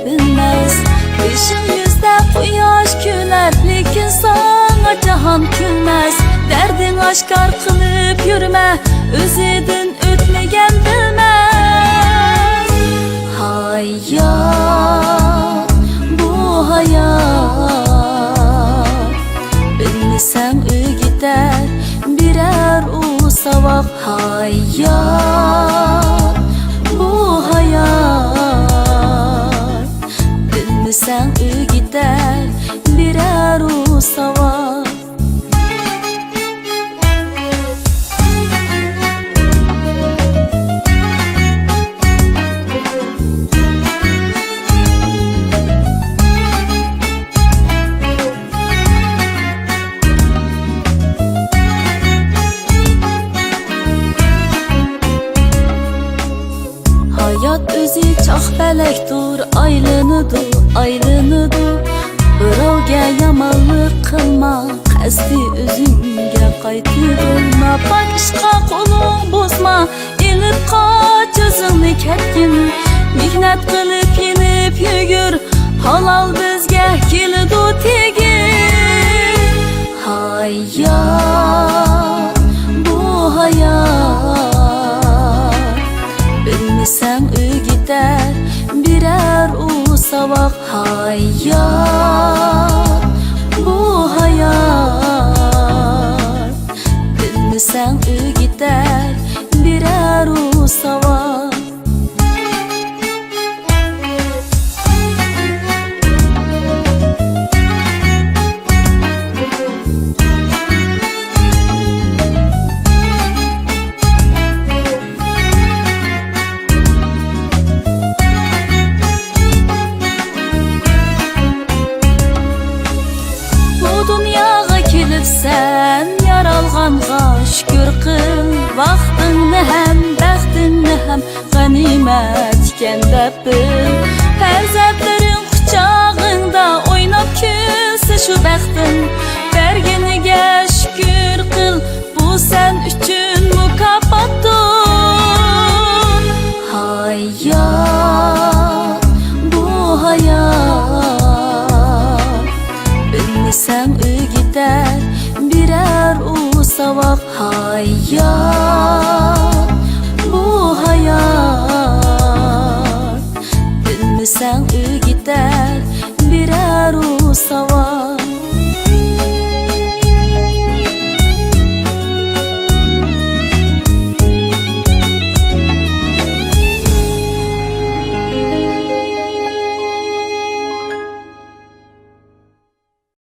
bilmez. Kışın yüzde quyosh güler, lekin sana jahon kulmaz. Derdin aşkar qilib yurma, o'zidan o'tmagan bilmez. Hayat, bu hayat, bilmesem uy gider birer u savaq. Hayat, bu hayat, bilmesem uy gider birer u savaq. Hayat o'zi chaqbalakdur, aylanıdı. Birovga yomonlik qilma, qasdi o'zingga qaytirma. Pak ishqa qo'ling bosma, ilib qoch o'zingni ketgin. Mehnat qilib yenib yugur, halol bizga keladi tegin. Hayat, bu hayat, bilmesem uy gider birer u savaq. Hayat, bu hayat, bilmesem uy gider birer u savaq. Dunyoga kelibsan, yaralg'anga shukr qil. Vaqtingni ham, baxtingni ham g'animat ekan deb bil. Farzandlaring quchog'ingda o'ynab kulsa shu baxting. Berganiga shukr qil, bu sen uchun mukofotdir. Hayat, bu hayat, bilmesem uy gider birer u savaq. Hayat, bu hayat, bilmesem uy gider birer u savaq.